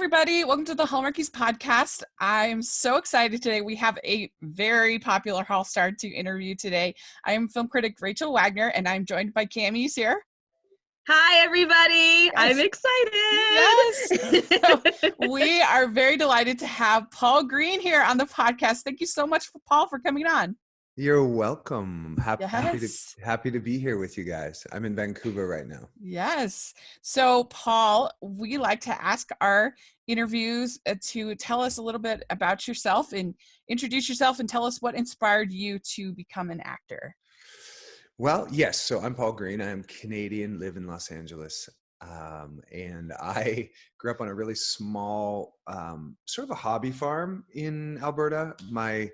everybody. Welcome to the Hallmarkies podcast. I'm so excited today. We have a very popular Hall star to interview today. I am film critic Rachel Wagner, and I'm joined by Cammie here. Hi, everybody. Yes. I'm excited. Yes. So we are very delighted to have Paul Greene here on the podcast. Thank you so much, Paul, for coming on. You're welcome. Happy to be here with you guys. I'm in Vancouver right now. Yes. So, Paul, we like to ask our interviews to tell us a little bit about yourself and introduce yourself and tell us what inspired you to become an actor. Well, yes. So I'm Paul Greene. I am Canadian, live in Los Angeles. And I grew up on a really small, sort of a hobby farm in Alberta. My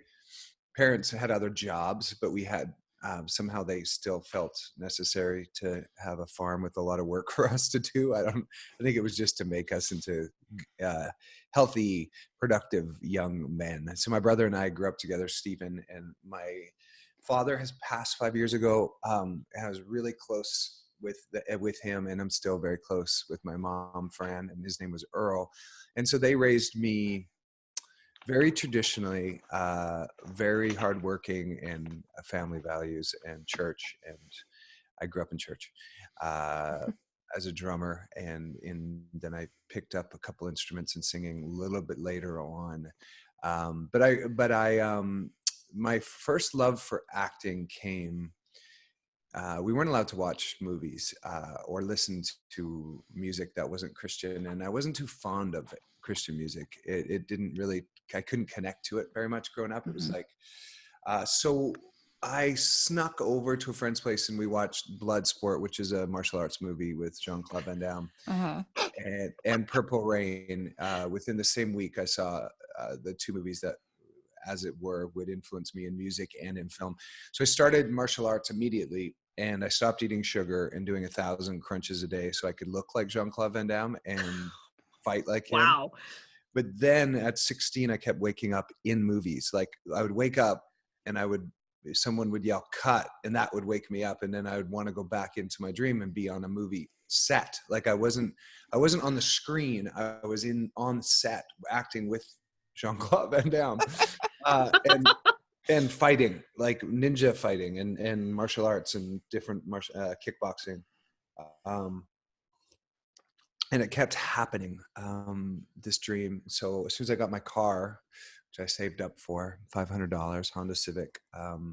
parents had other jobs, but we had somehow they still felt necessary to have a farm with a lot of work for us to do. I think it was just to make us into healthy, productive young men. So my brother and I grew up together, Stephen, and my father has passed 5 years ago. And I was really close with him, and I'm still very close with my mom, Fran, and his name was Earl. And so they raised me very traditionally, very hardworking, and family values and church. And I grew up in church as a drummer, and then I picked up a couple instruments and singing a little bit later on. My first love for acting came. We weren't allowed to watch movies or listen to music that wasn't Christian, and I wasn't too fond of Christian music. It didn't really, I couldn't connect to it very much growing up. It was like, so I snuck over to a friend's place and we watched Bloodsport, which is a martial arts movie with Jean-Claude Van Damme, and Purple Rain. Within the same week, I saw the two movies that, as it were, would influence me in music and in film. So I started martial arts immediately, and I stopped eating sugar and doing 1,000 crunches a day so I could look like Jean-Claude Van Damme and fight like him. Wow. But then at 16, I kept waking up in movies. Like I would wake up and someone would yell cut, and that would wake me up. And then I would want to go back into my dream and be on a movie set. Like I wasn't on the screen. I was on set acting with Jean-Claude Van Damme. And fighting, like ninja fighting and martial arts and different kickboxing. And it kept happening, this dream. So as soon as I got my car, which I saved up for, $500, Honda Civic.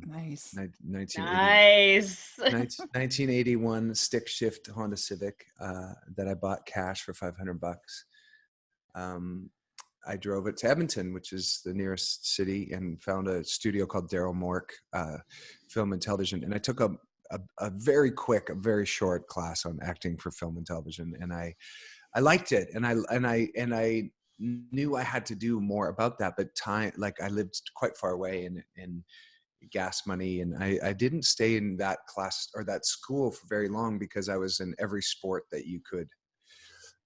Nice. 1981 stick shift Honda Civic that I bought cash for $500. I drove it to Edmonton, which is the nearest city, and found a studio called Daryl Mork Film and Television. And I took a very quick, a very short class on acting for film and television, and I liked it, and I knew I had to do more about that. But time, like I lived quite far away, and gas money, and I didn't stay in that class or that school for very long because I was in every sport that you could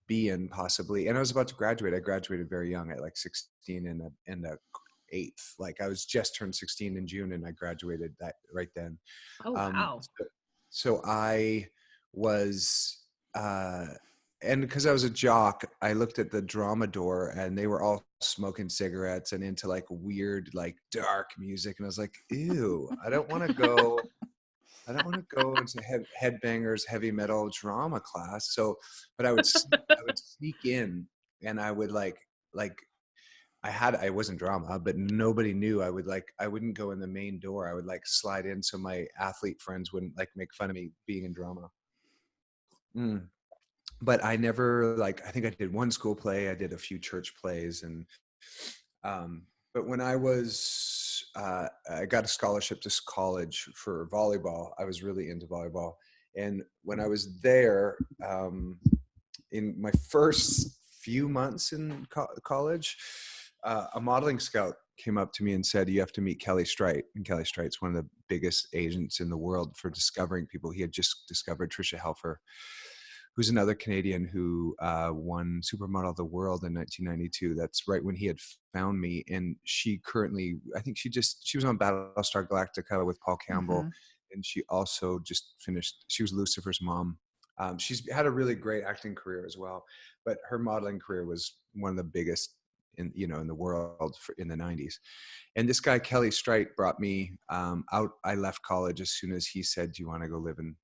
be in possibly, and I was about to graduate. I graduated very young at like 16 in the 8th. Like I was just turned 16 in June, and I graduated that right then. Oh wow! So I was, and because I was a jock, I looked at the drama door, and they were all smoking cigarettes and into like weird, like dark music, and I was like, ew, I don't want to go into headbangers, heavy metal drama class. So, but I would sneak in, and I would like I wasn't drama, but nobody knew. I wouldn't go in the main door. I would like slide in so my athlete friends wouldn't like make fun of me being in drama. But I never I think I did one school play. I did a few church plays, and but when I was, I got a scholarship to college for volleyball. I was really into volleyball. And when I was there, in my first few months in college, a modeling scout came up to me and said, you have to meet Kelly Strite. And Kelly Strite's one of the biggest agents in the world for discovering people. He had just discovered Tricia Helfer, who's another Canadian who won Supermodel of the World in 1992. That's right when he had found me. And she currently, I think she was on Battlestar Galactica with Paul Campbell. Mm-hmm. And she also just finished, she was Lucifer's mom. She's had a really great acting career as well, but her modeling career was one of the biggest in the world in the 90s. And this guy, Kelly Strite, brought me out. I left college as soon as he said, do you want to go live in,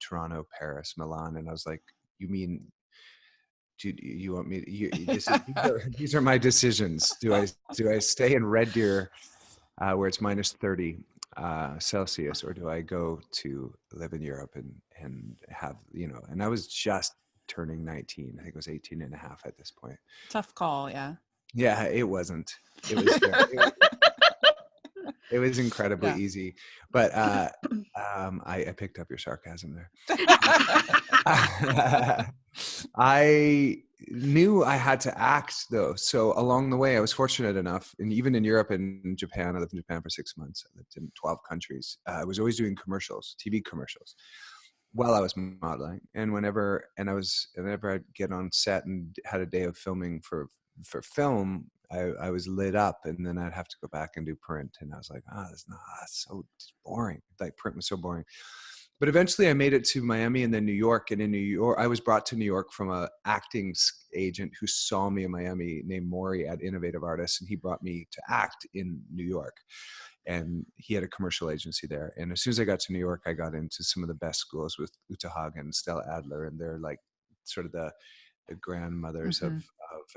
Toronto, Paris, Milan? And I was like, you mean, do you want me to, these are my decisions. Do I stay in Red Deer, where it's minus 30 Celsius, or do I go to live in Europe and have, and I was just turning 19. I think it was 18 and a half at this point. Tough call. Yeah. Yeah, it wasn't. It was it was incredibly easy, but I picked up your sarcasm there. I knew I had to act though. So along the way, I was fortunate enough, and even in Europe and in Japan, I lived in Japan for 6 months. I lived in 12 countries. I was always doing commercials, TV commercials, while I was modeling. And whenever I'd get on set and had a day of filming for film, I was lit up, and then I'd have to go back and do print. And I was like, that's so boring. Like print was so boring. But eventually I made it to Miami and then New York. And in New York, I was brought to New York from an acting agent who saw me in Miami named Maury at Innovative Artists. And he brought me to act in New York. And he had a commercial agency there. And as soon as I got to New York, I got into some of the best schools with Uta Hagen and Stella Adler. And they're like sort of the grandmothers of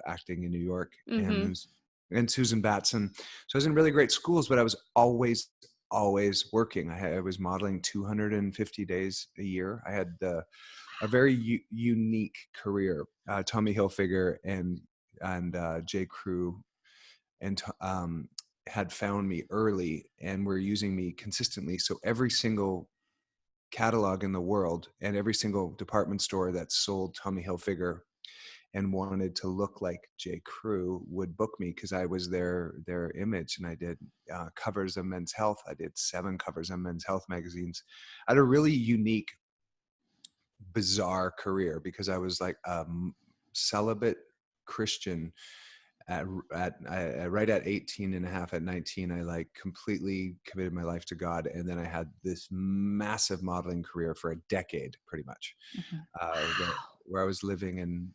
acting in New York, and Susan Batson. So I was in really great schools, but I was always working. I was modeling 250 days a year. I had a very unique career. Tommy Hilfiger and J. Crew and had found me early and were using me consistently. So every single catalog in the world and every single department store that sold Tommy Hilfiger and wanted to look like J. Crew would book me because I was their image. And I did covers of Men's Health. I did 7 covers of Men's Health magazines. I had a really unique, bizarre career because I was like a celibate Christian right at 18 and a half. At 19, I like completely committed my life to God. And then I had this massive modeling career for a decade, pretty much, where I was living in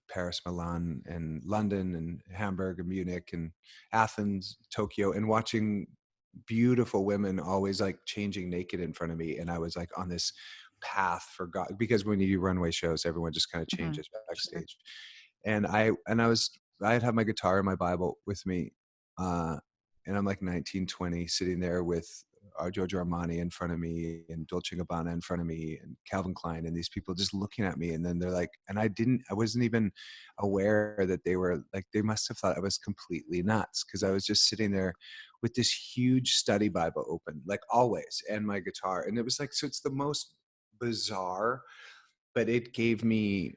Paris, Milan, and London, and Hamburg, and Munich, and Athens, Tokyo, and watching beautiful women always like changing naked in front of me. And I was like on this path for God, because when you do runway shows, everyone just kind of changes backstage. And I had my guitar and my Bible with me, and I'm like 19, 20, sitting there with Giorgio Armani in front of me and Dolce & Gabbana in front of me and Calvin Klein, and these people just looking at me. And then they're like, and I wasn't even aware that they were like, they must have thought I was completely nuts, because I was just sitting there with this huge study Bible open, like always, and my guitar. And it was like, so it's the most bizarre, but it gave me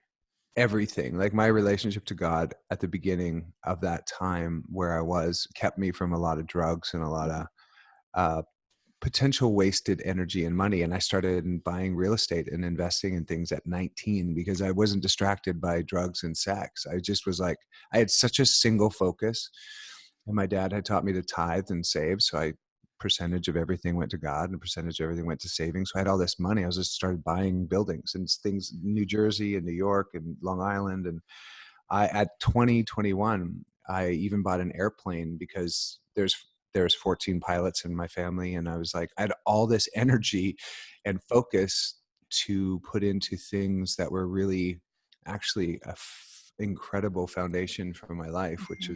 everything. Like my relationship to God at the beginning of that time where I was kept me from a lot of drugs and a lot of potential wasted energy and money. And I started buying real estate and investing in things at 19 because I wasn't distracted by drugs and sex. I just was like, I had such a single focus, and my dad had taught me to tithe and save. So percentage of everything went to God and a percentage of everything went to savings. So I had all this money. I was just started buying buildings and things in New Jersey and New York and Long Island. And at 21, I even bought an airplane because there's 14 pilots in my family. And I was like, I had all this energy and focus to put into things that were really actually incredible foundation for my life, which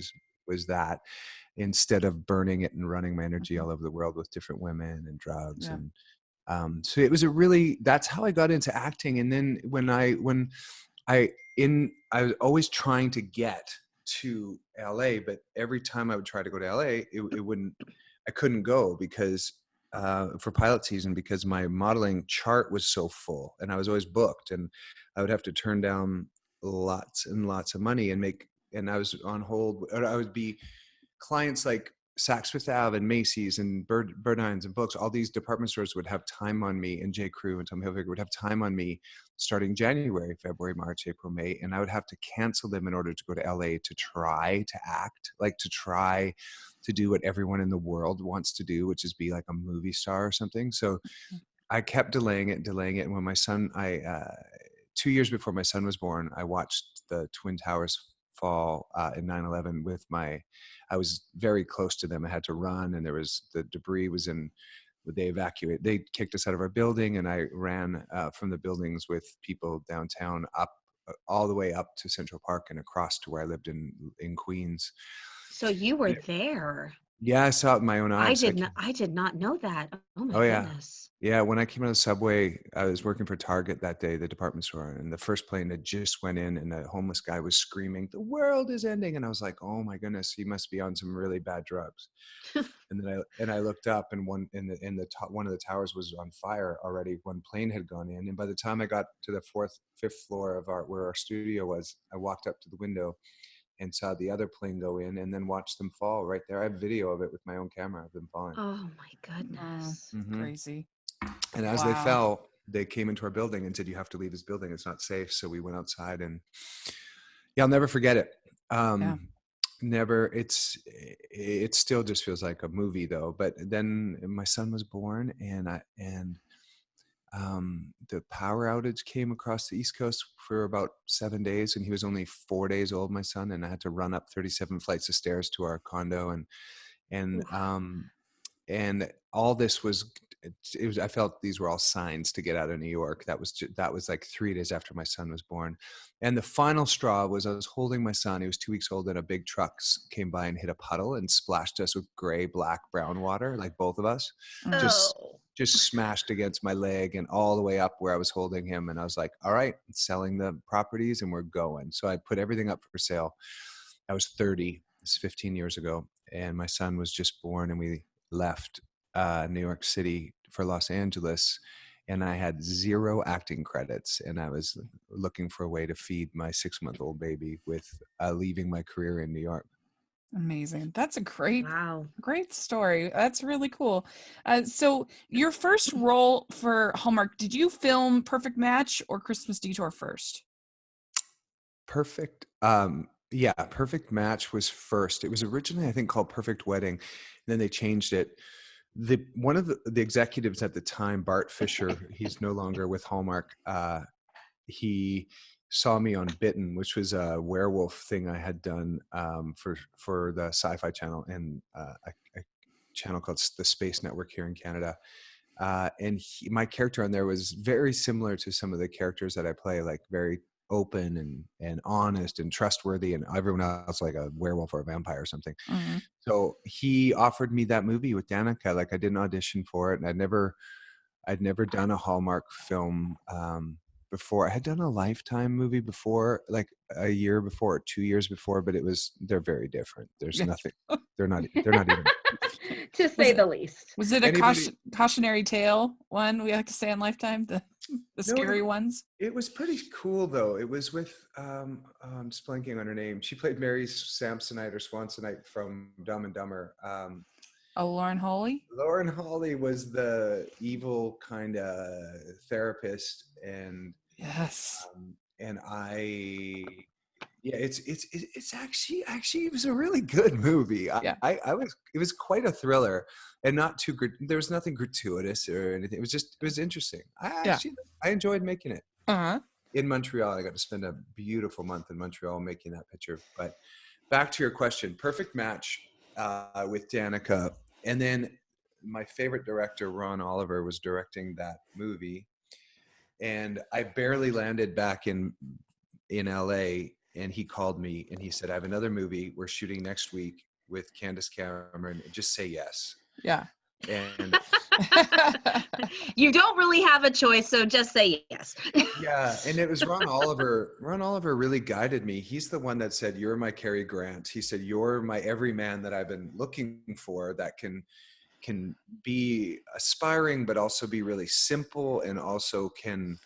was that, instead of burning it and running my energy all over the world with different women and drugs. And so it was that's how I got into acting. And then I was always trying to get to LA, but every time I would try to go to LA, I couldn't go because for pilot season, because my modeling chart was so full and I was always booked, and I would have to turn down lots and lots of money and I was on hold. I would be clients like Saks Fifth Ave and Macy's and Bernines and Books. All these department stores would have time on me, and J. Crew and Tommy Hilfiger would have time on me starting January, February, March, April, May. And I would have to cancel them in order to go to LA to try to act, like to try to do what everyone in the world wants to do, which is be like a movie star or something. So I kept delaying it. And when my son, 2 years before my son was born, I watched the Twin Towers fall in 9/11 with I was very close to them. I had to run, and the debris was they kicked us out of our building, and I ran from the buildings with people downtown up all the way up to Central Park and across to where I lived in Queens. So you were there. Yeah, I saw it in my own eyes. I did not know that. Oh my Oh yeah. goodness. Yeah, when I came out of the subway, I was working for Target that day, the department store, and the first plane had just went in, and the homeless guy was screaming, "The world is ending!" And I was like, "Oh my goodness, he must be on some really bad drugs." And then I looked up, and one of the towers was on fire already. One plane had gone in, and by the time I got to the fifth floor of where our studio was, I walked up to the window and saw the other plane go in, and then watched them fall right there. I have video of it with my own camera of them falling. Oh my goodness. Crazy. And as they fell, they came into our building and said, "You have to leave this building. It's not safe." So we went outside, and yeah, I'll never forget it. Never. It still just feels like a movie though. But then my son was born, and the power outage came across the East Coast for about 7 days, and he was only 4 days old, my son, and I had to run up 37 flights of stairs to our condo, and all this was I felt these were all signs to get out of New York. That was like 3 days after my son was born. And the final straw was I was holding my son. He was 2 weeks old, and a big truck came by and hit a puddle and splashed us with gray, black, brown water, like both of us. Just smashed against my leg and all the way up where I was holding him. And I was like, all right, selling the properties and we're going. So I put everything up for sale. I was 30. It's 15 years ago. And my son was just born, and we left New York City for Los Angeles, and I had 0 acting credits, and I was looking for a way to feed my 6-month-old baby with leaving my career in New York. Amazing. That's a great story. That's really cool. So your first role for Hallmark, did you film Perfect Match or Christmas Detour first? Perfect Match was first. It was originally, I think, called Perfect Wedding, and then they changed it. One of the executives at the time, Bart Fisher, he's no longer with Hallmark. He saw me on Bitten, which was a werewolf thing I had done for the Sci-Fi Channel and a channel called the Space Network here in Canada. And my character on there was very similar to some of the characters that I play, like very open and honest and trustworthy, and everyone else like a werewolf or a vampire or something. Mm-hmm. So he offered me that movie with Danica. Like I didn't audition for it, and I'd never done a Hallmark film before. I had done a Lifetime movie before, like a year before or 2 years before, but they're very different. There's nothing. They're not even. To say the least. Was it a cautionary tale one we like to say on Lifetime? The scary ones? It was pretty cool though. It was with I'm just blanking on her name. She played Mary Samsonite or Swansonite from Dumb and Dumber. Lauren Hawley? Lauren Hawley was the evil kind of therapist, and yes. And it's actually it was a really good movie. It was quite a thriller, and not too good. There was nothing gratuitous or anything. It was interesting. I enjoyed making it. In Montreal. I got to spend a beautiful month in Montreal making that picture. But back to your question, Perfect Match with Danica, and then my favorite director, Ron Oliver, was directing that movie, and I barely landed back in LA. And he called me and he said, "I have another movie we're shooting next week with Candace Cameron. Just say yes." Yeah. And you don't really have a choice, so just say yes. Yeah. And it was Ron Oliver. Ron Oliver really guided me. He's the one that said, "You're my Cary Grant." He said, "You're my everyman that I've been looking for, that can be aspiring, but also be really simple, and also can,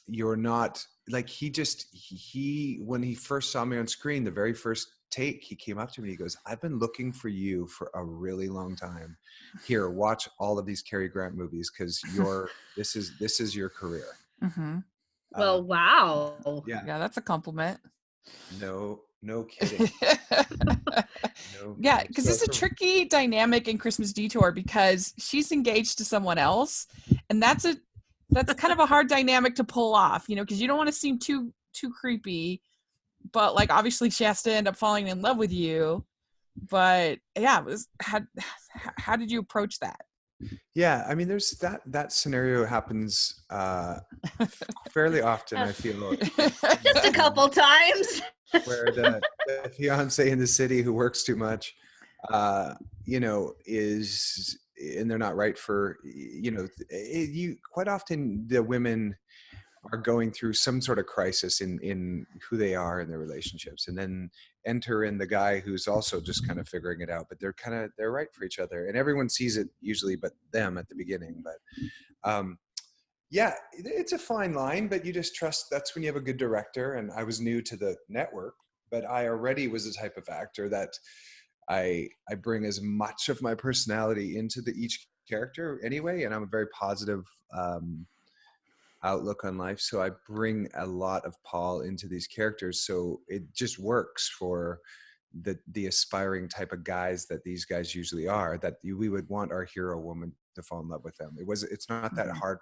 you're not like," he when he first saw me on screen, the very first take, he came up to me, he goes, "I've been looking for you for a really long time. Here, watch all of these Cary Grant movies, because this is your career." Mm-hmm. Well, wow. Yeah, that's a compliment. No kidding. Yeah, because it's a tricky dynamic in Christmas Detour, because she's engaged to someone else, and that's kind of a hard dynamic to pull off, because you don't want to seem too creepy, but like obviously she has to end up falling in love with you. But yeah, it was how did you approach that? Yeah, I mean, there's that scenario happens fairly often. I feel Just a couple times. where the fiance in the city who works too much, is, and they're not right for, you quite often the women are going through some sort of crisis in who they are in their relationships, and then enter in the guy who's also just kind of figuring it out, but they're right for each other, and everyone sees it usually but them at the beginning. But yeah, it's a fine line, but you just trust. That's when you have a good director. And I was new to the network, but I already was the type of actor that I bring as much of my personality into each character anyway, and I'm a very positive outlook on life, so I bring a lot of Paul into these characters, so it just works for the aspiring type of guys that these guys usually are, that we would want our hero woman to fall in love with them. It's not that hard.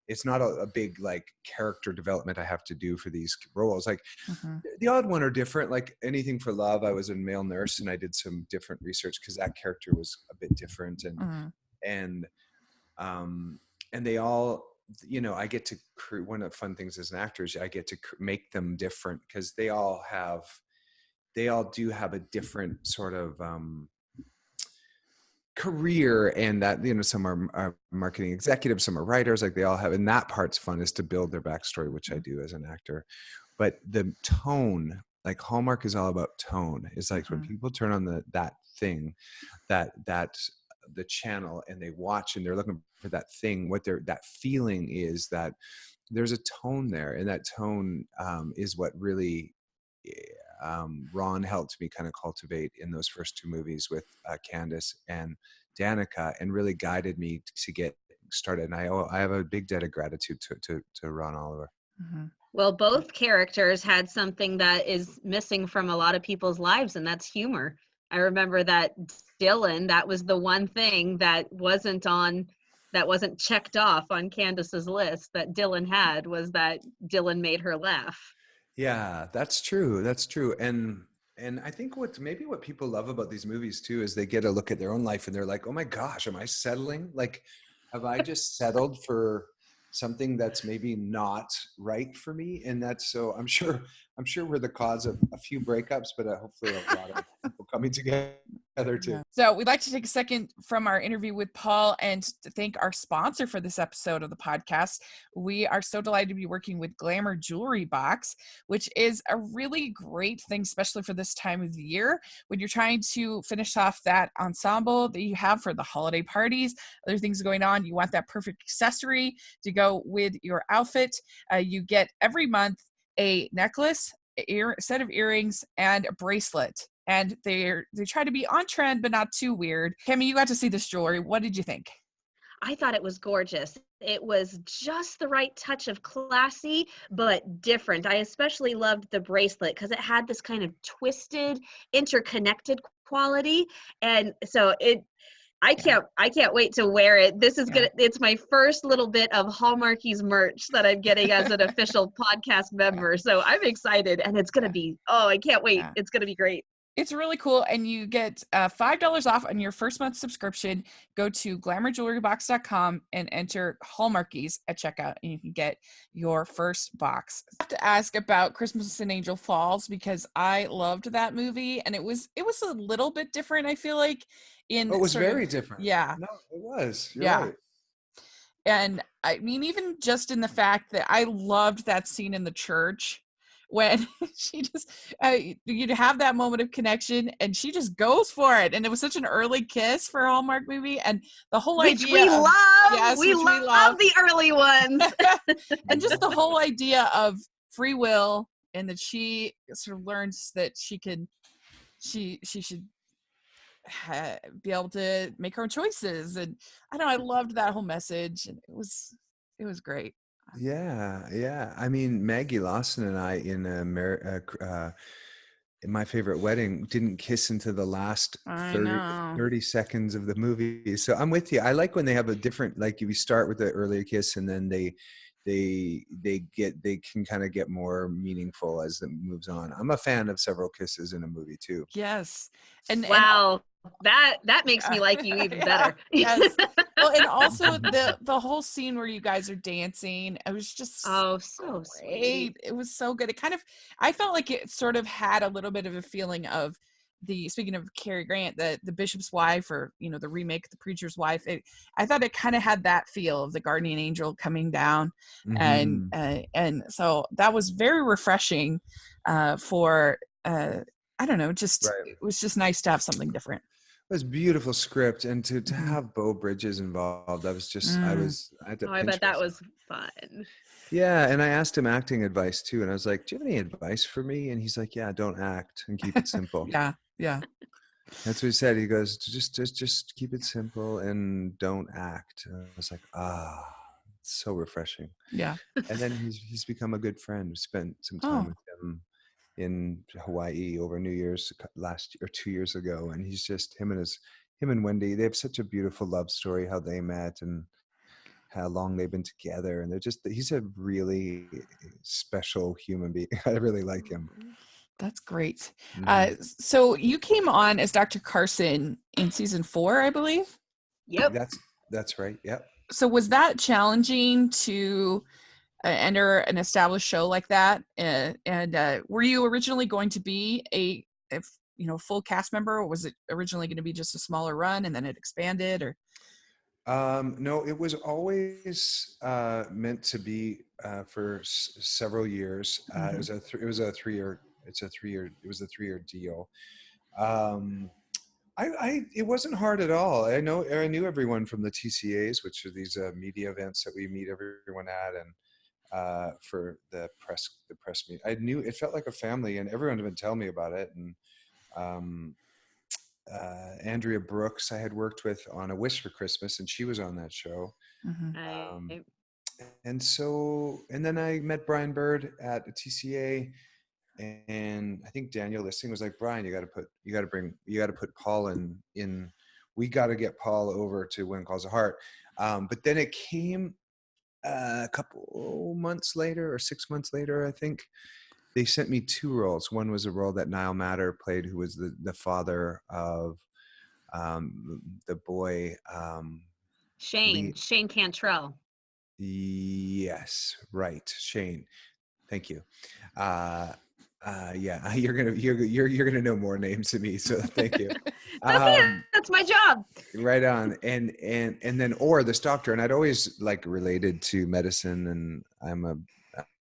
It's not a big like character development I have to do for these roles. Like the odd one are different, like Anything for Love. I was a male nurse and I did some different research because that character was a bit different, and and they all, I get to one of the fun things as an actor is I get to make them different, because they all do have a different sort of career, and that, some are marketing executives, some are writers, like they all have, and that part's fun, is to build their backstory, which I do as an actor. But the tone, like Hallmark is all about tone. It's like when people turn on that thing, that the channel, and they watch and they're looking for that thing, that feeling is that there's a tone there, and that tone is what really Ron helped me kind of cultivate in those first two movies with Candace and Danica, and really guided me to get started. And I have a big debt of gratitude to Ron Oliver. Well, both characters had something that is missing from a lot of people's lives, and that's humor. I remember that Dylan, that was the one thing that wasn't checked off on Candace's list that Dylan had, was that Dylan made her laugh. Yeah, that's true. That's true. And I think what people love about these movies too is they get a look at their own life and they're like, oh my gosh, am I settling? Like, have I just settled for something that's maybe not right for me? And that's, so I'm sure we're the cause of a few breakups, but hopefully a lot of people coming together too. Yeah. So we'd like to take a second from our interview with Paul and to thank our sponsor for this episode of the podcast. We are so delighted to be working with Glamour Jewelry Box, which is a really great thing, especially for this time of the year when you're trying to finish off that ensemble that you have for the holiday parties, other things going on. You want that perfect accessory to go with your outfit. You get every month a necklace, set of earrings, and a bracelet. And they try to be on trend, but not too weird. Cami, you got to see this jewelry. What did you think? I thought it was gorgeous. It was just the right touch of classy, but different. I especially loved the bracelet because it had this kind of twisted, interconnected quality. And so I can't wait to wear it. This is it's my first little bit of Hallmarkies merch that I'm getting as an official podcast member. So I'm excited, and it's going to be, I can't wait. Yeah. It's going to be great. It's really cool, and you get $5 off on your first month subscription. Go to glamourjewelrybox.com and enter Hallmarkies at checkout, and you can get your first box. I have to ask about Christmas in Angel Falls because I loved that movie, and it was a little bit different, I feel like. It was very different. Yeah. No, it was. You're yeah. right. And I mean, even just in the fact that I loved that scene in the church when she just, you'd have that moment of connection and she just goes for it. And it was such an early kiss for a Hallmark movie. And the whole which idea. We love. Yes, we love the early ones. And just the whole idea of free will, and that she sort of learns that she should be able to make her own choices. And I don't know, I loved that whole message, and it was great. Yeah. I mean, Maggie Lawson and I in My Favorite Wedding didn't kiss into the last 30 seconds of the movie. So I'm with you. I like when they have a different, like we start with the earlier kiss and then they they can kind of get more meaningful as it moves on. I'm a fan of several kisses in a movie too. Yes. And Wow, that makes me like you even yeah, better. yes. Well, and also Mhm. the whole scene where you guys are dancing, it was just Oh, so sweet. great. It was so good. It kind of, I felt like it sort of had a little bit of a feeling of speaking of Cary Grant, the bishop's wife, or the remake, the preacher's wife. I thought it kind of had that feel of the guardian angel coming down, Mhm. and so that was very refreshing for I don't know, just Right. it was just nice to have something different. It was a beautiful script, and to Mhm. have Beau Bridges involved, Mm. I had to Oh, I pinch bet that myself. was fun. Yeah, and I asked him acting advice too, and I was like, "Do you have any advice for me?" And he's like, "Yeah, don't act and keep it simple." Yeah, yeah, That's what he said. He goes, just keep it simple and don't act." And I was like, it's so refreshing. yeah. And then he's become a good friend. We spent some time Oh, with him in Hawaii over New Year's last year or 2 years ago, and he's just him and Wendy. They have such a beautiful love story, how they met and how long they've been together, and he's a really special human being. I really like him. Aw. that's great. Hmm. So you came on as Dr. Carson in season 4, I believe. Yep. That's right. Yep. So was that challenging to enter an established show like that? And were you originally going to be full cast member, or was it originally going to be just a smaller run and then it expanded? Or No, it was always meant to be for several years. Mhm. It was a 3 year. It was a 3 year deal. Um, it wasn't hard at all. I knew everyone from the TCAs, which are these media events that we meet everyone at, and for the press meet. I knew it felt like a family, and everyone had been telling me about it. And um, Andrea Brooks, I had worked with on A Wish for Christmas, and she was on that show. Mhm. Um, I and then I met Brian Bird at the TCA, and I think Daniel Listing was like, "Brian, you got to put Paul in. We got to get Paul over to When Calls the Heart." But then it came a couple months later, or 6 months later, I think. They sent me two roles. One was a role that Niall Matter played, who was the father of the boy Shane Lee. Cantrell. Yes, right, Shane. Thank you. Uh, yeah, you're gonna know more names than me, so thank you. That's it. Um, That's my job. right on. And then or this doctor, and I'd always like related to medicine, and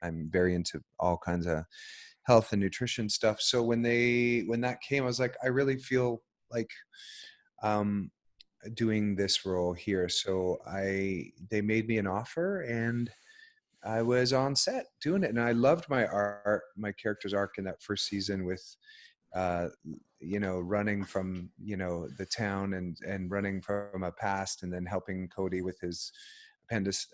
I'm very into all kinds of health and nutrition stuff. So when that came, I was like, I really feel like um doing this role here. So they made me an offer, and I was on set doing it, and I loved my character's arc in that first season with, uh, running from the town and running from a past, and then helping Cody with his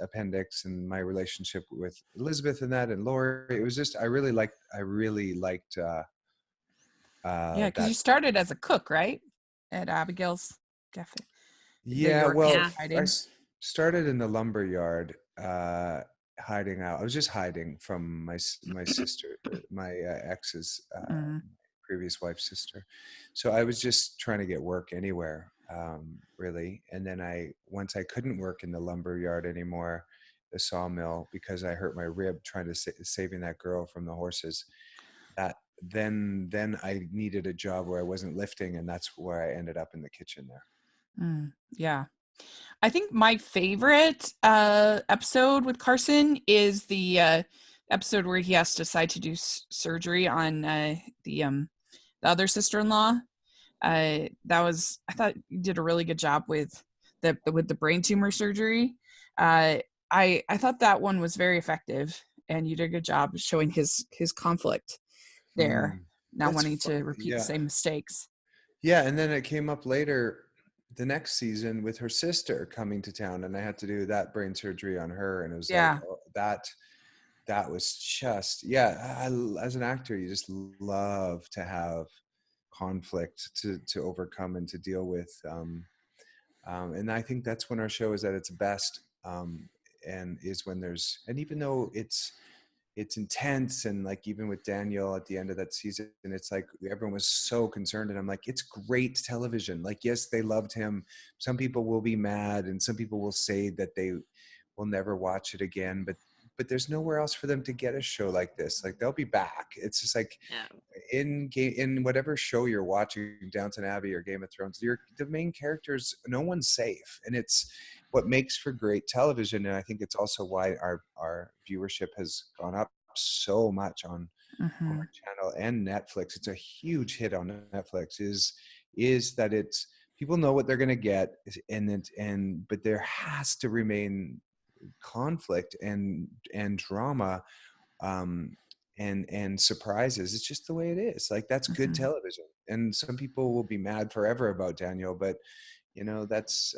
appendix, and my relationship with Elizabeth and that, and Lori. It was just I really liked Yeah, because you that. started as a cook, right? At Abigail's Cafe, the Yeah, York well, Yeah. Cave hiding. started in the lumber yard, hiding out. I was just hiding from my sister, my ex's Mhm. previous wife's sister. So I was just trying to get work anywhere, really. And then once I couldn't work in the lumber yard anymore, the sawmill, because I hurt my rib trying to saving that girl from the horses. That then I needed a job where I wasn't lifting, and that's where I ended up in the kitchen there. Yeah. I think my favorite episode with Carson is the episode where he has to decide to do surgery on the other sister-in-law. I thought you did a really good job with the brain tumor surgery. I thought that one was very effective, and you did a good job showing his conflict there, Mm, not that's wanting to repeat the yeah. same mistakes. Yeah, and then it came up later the next season with her sister coming to town, and I had to do that brain surgery on her, and it was like, Yeah. oh, that was just, yeah, as an actor, you just love to have conflict to overcome and to deal with, and I think that's when our show is at its best. is when there's, and even though it's intense, and like even with Daniel at the end of that season, it's like everyone was so concerned, and I'm like, it's great television. Like, yes, they loved him. Some people will be mad, and some people will say that they will never watch it again, but there's nowhere else for them to get a show like this. Like, they'll be back. It's just like Yeah. in whatever show you're watching, Downton Abbey or Game of Thrones, the main characters, no one's safe, and it's what makes for great television. And I think it's also why our viewership has gone up so much on Mm-hmm. Hallmark Channel and Netflix. It's a huge hit on Netflix. Is that it's people know what they're going to get, but there has to remain conflict and drama, um, and surprises. It's just the way it is. Like, that's good Mm-hmm. television. And some people will be mad forever about Daniel, but that's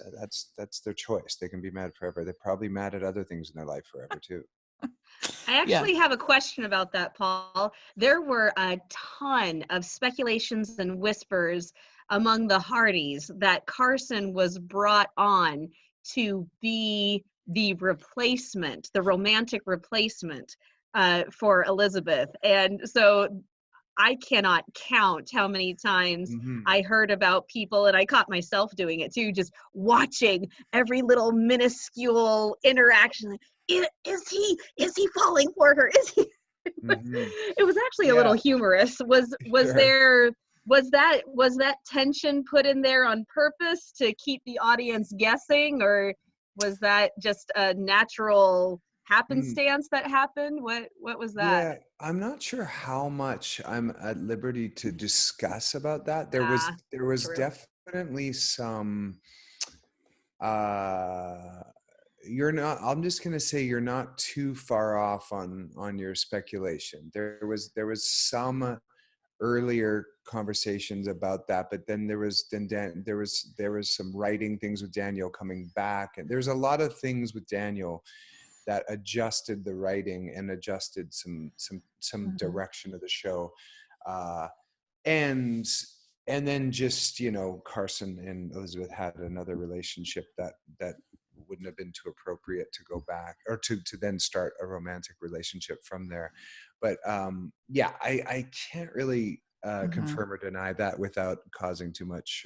their choice. They can be mad forever. They're probably mad at other things in their life forever too. I Yeah. actually have a question about that, Paul. There were a ton of speculations and whispers among the Hardys that Carson was brought on to be the replacement, the romantic replacement for Elizabeth. And so I cannot count how many times Mm-hmm. I heard about people, and I caught myself doing it too, just watching every little minuscule interaction. Like, is he falling for her? Is he? Mm-hmm. It was actually a little Yeah, humorous. Was sure. there was that tension put in there on purpose to keep the audience guessing, or was that just a natural Mm. happenstance that happened? What was that? Yeah, I'm not sure how much I'm at liberty to discuss about that. Ah, There was true. definitely some uh you're not I'm just going to say you're not too far off on your speculation. There was some earlier conversations about that, but then there was some writing things with Daniel coming back, and there's a lot of things with Daniel that adjusted the writing and adjusted some Mm-hmm. direction of the show, uh, and then just Carson and Elizabeth had another relationship that wouldn't have been too appropriate to go back or to then start a romantic relationship from there. But yeah, I can't really Mm-hmm. confirm or deny that without causing too much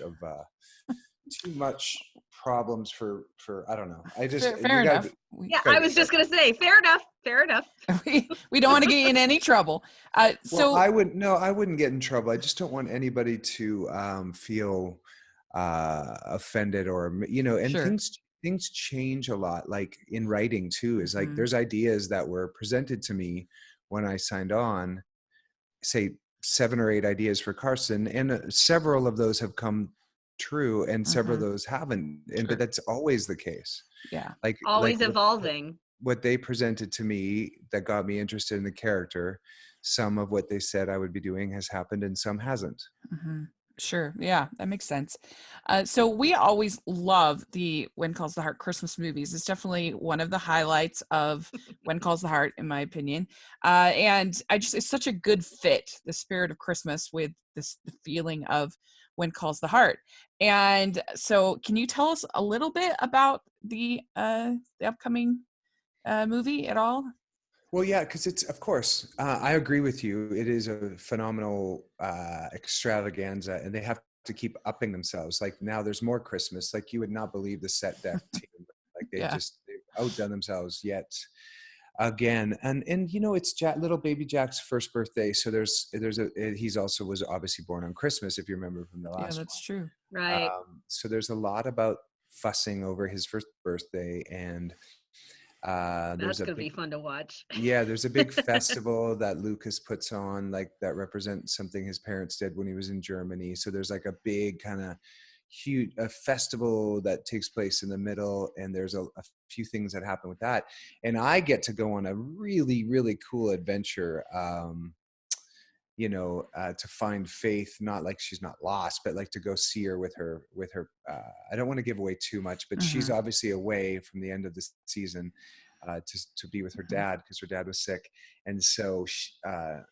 problems for I don't know. I just Fair enough. Yeah, gotta I be was just careful. gonna say, fair enough, fair enough. We don't want to get you in any trouble. Well, So I wouldn't get in trouble. I just don't want anybody to feel offended or and sure. things change a lot. Like in writing too, is like Mm-hmm. there's ideas that were presented to me when I signed on, say 7 or 8 ideas for Carson, and several of those have come true, and several of Mm-hmm. those haven't. But Sure. that's always the case. Yeah. Like Always evolving. what they presented to me that got me interested in the character, some of what they said I would be doing has happened, and some hasn't. Mm-hmm. Sure. Yeah, that makes sense. So we always love the When Calls the Heart Christmas movies. It's definitely one of the highlights of When Calls the Heart, in my opinion. And it's such a good fit, the spirit of Christmas with the feeling of When Calls the Heart. And so, can you tell us a little bit about the upcoming movie at all? Well, yeah, because it's, of course, I agree with you. It is a phenomenal extravaganza, and they have to keep upping themselves. Like now, there's more Christmas. Like you would not believe the set deck team. Like Yeah. they've outdone themselves yet again. And it's little baby Jack's first birthday, so he's also was obviously born on Christmas, if you remember from the Yeah, last that's true. one. Right. So there's a lot about fussing over his first birthday, and there's That's a gonna big be fun to watch. yeah, there's a big festival that Lucas puts on, like that represents something his parents did when he was in Germany. So there's like a big kind of huge a festival that takes place in the middle, and there's a few things that happen with that. And I get to go on a really, really cool adventure. To find Faith, not like she's not lost, but like to go see her with her. I don't want to give away too much, but she's Mm-hmm. obviously away from the end of the season to be with her Mm-hmm. dad because her dad was sick, and so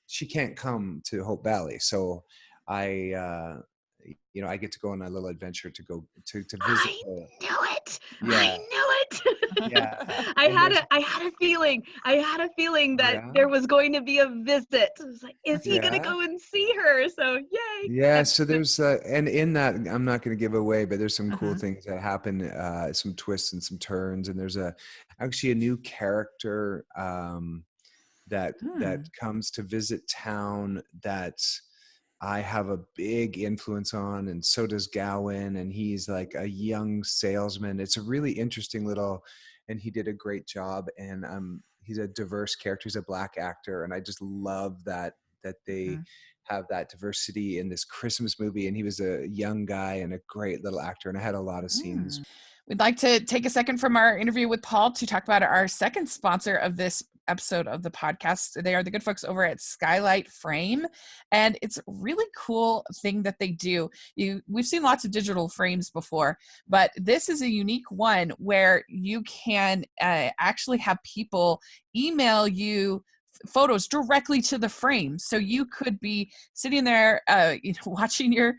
she can't come to Hope Valley. So I get to go on a little adventure to go to visit I her. knew it. Yeah, I knew it. Yeah. I And had there's, a feeling that yeah, there was going to be a visit. I was like, is he gonna yeah. go and see her? So yay. Yeah, so there's and in that I'm not going to give away, but there's some cool Uh-huh. things that happen, some twists and some turns, and there's actually a new character that Hmm. comes to visit town that I have a big influence on, and so does Gowan, and he's like a young salesman. It's a really interesting little, and he did a great job, and he's a diverse character. He's a Black actor, and I just love that they Mhm. have that diversity in this Christmas movie. And he was a young guy and a great little actor, and I had a lot of scenes. Mm. We'd like to take a second from our interview with Paul to talk about our second sponsor of this episode of the podcast. They are the good folks over at Skylight Frame, and it's a really cool thing that they do. We've seen lots of digital frames before, but this is a unique one where you can actually have people email you photos directly to the frame. So you could be sitting there watching your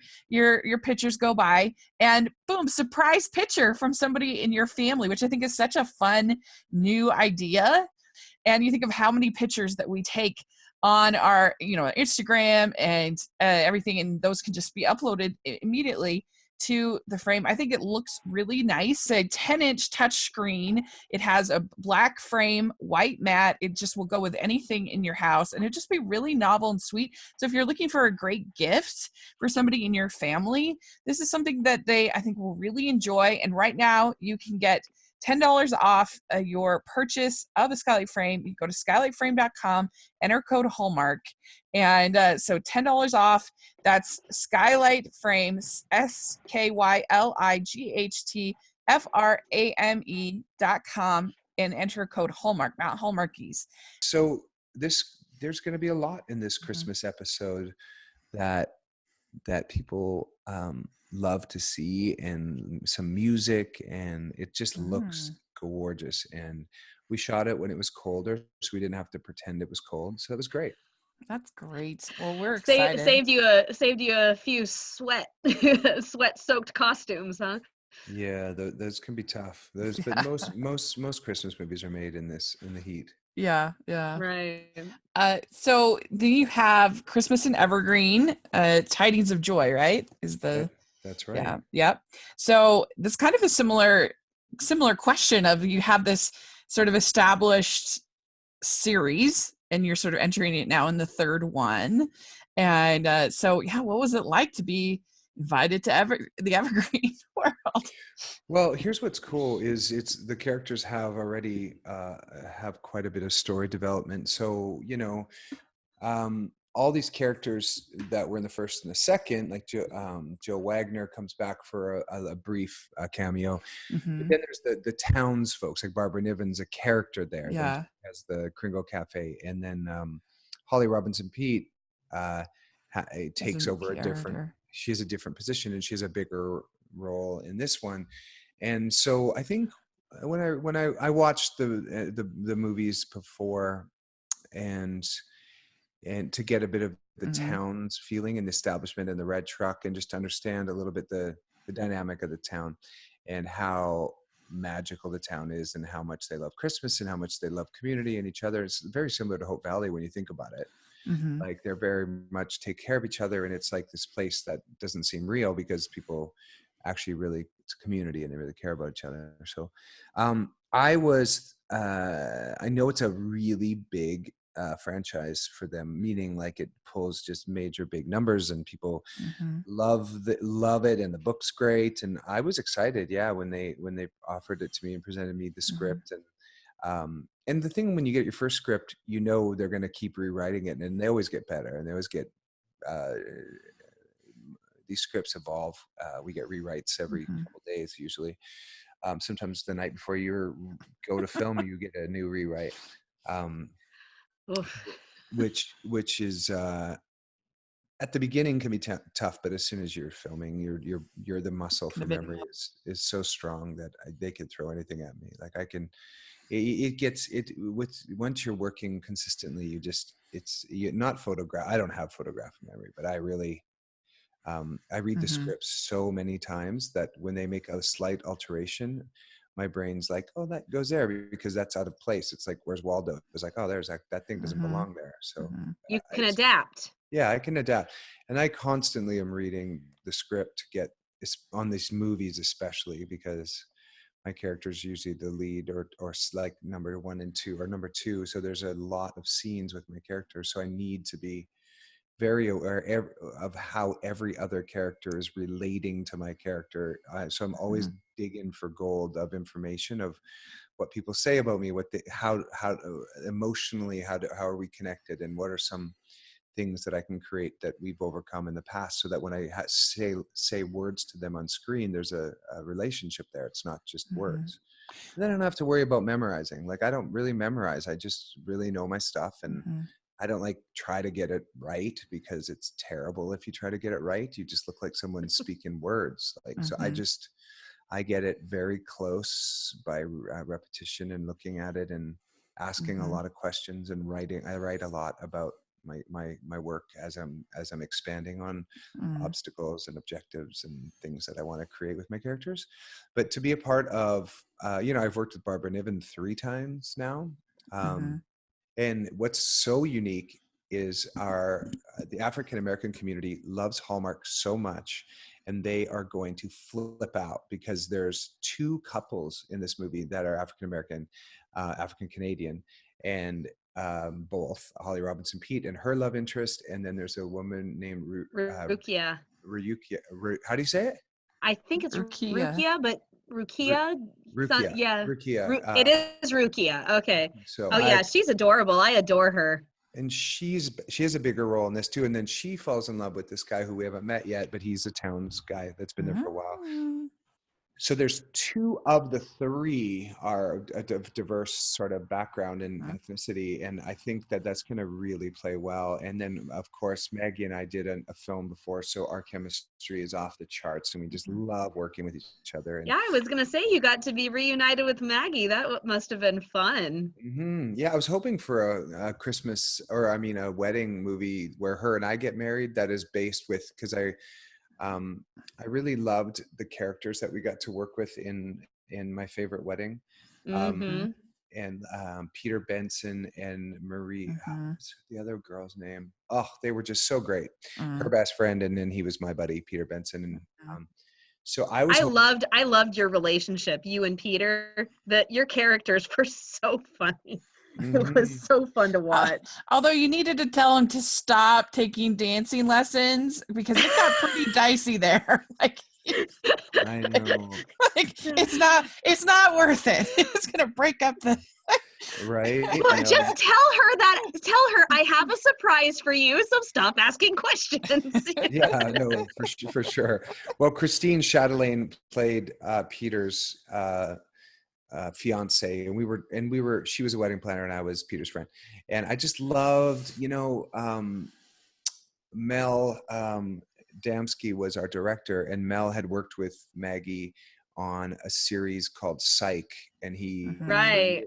pictures go by, and boom, surprise picture from somebody in your family, which I think is such a fun new idea. And you think of how many pictures that we take on our Instagram and everything, and those can just be uploaded immediately to the frame. I think it looks really nice. A 10-inch touch screen. It has a black frame, white mat. It just will go with anything in your house, and it'd just be really novel and sweet. So if you're looking for a great gift for somebody in your family, this is something that they, I think, will really enjoy. And right now you can get $10 off your purchase of a Skylight frame. You go to skylightframe.com, enter code Hallmark, and so $10 off. That's Skylight Frames, SKYLIGHTFRAME.com, and enter code Hallmark, not Hallmarkies. So there's going to be a lot in this Mhm. Christmas episode that people love to see, and some music, and it just looks Mm, gorgeous. And we shot it when it was colder, so we didn't have to pretend it was cold. So that was great. that's great. Well, we're Saved excited. saved you a few sweat soaked costumes, huh? Yeah, those can be tough. Those, but Yeah, most Christmas movies are made in the heat. yeah, yeah. Right. So then you have Christmas and Evergreen, Tidings of Joy, right? Is the That that's right. Yeah, yep. So this kind of a similar question of, you have this sort of established series and you're sort of entering it now in the third one. And so yeah, what was it like to be invited to the Evergreen world? Well, here's what's cool is it's the characters have already have quite a bit of story development. So, all these characters that were in the first and the second, like Joe Wagner comes back for a brief cameo. But Hmm. then there's the towns folks, like Barbara Niven's a character there. Then she Yeah, has the Kringle Cafe, and then Holly Robinson Pete as takes a over a different. character. She has a different position, and she has a bigger role in this one. And so I think when I watched the movies before, and to get a bit of the Hmm. town's feeling and the establishment and the red truck, and just to understand a little bit the dynamic of the town, and how magical the town is, and how much they love Christmas, and how much they love community and each other. It's very similar to Hope Valley when you think about it. Hmm. Like, they're very much take care of each other, and it's like this place that doesn't seem real because people actually really, it's a community and they really care about each other. So I know it's a really big franchise for them, meaning like it pulls just major big numbers, and people Hmm. love it, and the book's great. And I was excited, yeah, when they offered it to me and presented me the Hmm. script. And the thing, when you get your first script, they're going to keep rewriting it, and they always get better, and they always get uh, these scripts evolve. We get rewrites every Hmm. couple days usually. Sometimes the night before you go to film, you get a new rewrite, um, Oof. which is at the beginning can be tough, but as soon as you're filming, the muscle Kind for of it. memory is so strong that they can throw anything at me. Like, I can, it gets it with once you're working consistently, you not photograph. I don't have photographic memory, but I really I read the Hmm. scripts so many times that when they make a slight alteration, my brain's like, oh, that goes there because that's out of place. It's like, where's Waldo? It's like, oh, there's that thing doesn't belong there. So You can it's, adapt. yeah, I can adapt. And I constantly am reading the script to get on these movies, especially because my character is usually the lead or like number 1 and 2 or number 2. So there's a lot of scenes with my character. So I need to be very aware of how every other character is relating to my character. So I'm always digging for gold of information of what people say about me, how emotionally, how are we connected, and what are some things that I can create that we've overcome in the past, so that when I say words to them on screen, there's a relationship there. It's not just words. And then I don't have to worry about memorizing. Like, I don't really memorize. I just really know my stuff, and I don't like try to get it right, because it's terrible if you try to get it right. You just look like someone speaking words. Like, so I get it very close by repetition and looking at it and asking a lot of questions and writing. I write a lot about my work as I'm expanding on obstacles and objectives and things that I want to create with my characters. But to be a part of, I've worked with Barbara Niven 3 times now. And what's so unique is the African American community loves Hallmark so much, and they are going to flip out because there's 2 couples in this movie that are African American, African Canadian, and both Holly Robinson Peete and her love interest, and then there's a woman named Rukia. How do you say it? I think it's Rukia. Rukia, but Rukia. Rukia. Yeah. Rukia. It is Rukia. Okay. So yeah, she's adorable. I adore her. And she has a bigger role in this too. And then she falls in love with this guy who we haven't met yet, but he's a Towns guy that's been there for a while. So there's 2 of the 3 are a diverse sort of background and ethnicity. And I think that that's going to really play well. And then, of course, Maggie and I did a film before, so our chemistry is off the charts, and we just love working with each other. And, yeah, I was going to say, you got to be reunited with Maggie. That must have been fun. Yeah, I was hoping for a Christmas, or a wedding movie where her and I get married that is based with, because I really loved the characters that we got to work with in My Favorite Wedding. And Peter Benson and Marie, what's the other girl's name? Oh, they were just so great. Her best friend, and then he was my buddy, Peter Benson. And so I loved your relationship, you and Peter. That your characters were so funny. It was so fun to watch. Although you needed to tell him to stop taking dancing lessons, because it got pretty dicey there. Like, I know. Like, it's not worth it. It's gonna break up the right. Well, just tell her I have a surprise for you, so stop asking questions. Yeah, no, for sure. Well, Christine Chatelain played Peter's fiance, and she was a wedding planner and I was Peter's friend, and I just loved, Mel Damsky was our director, and Mel had worked with Maggie on a series called Psych, and he right.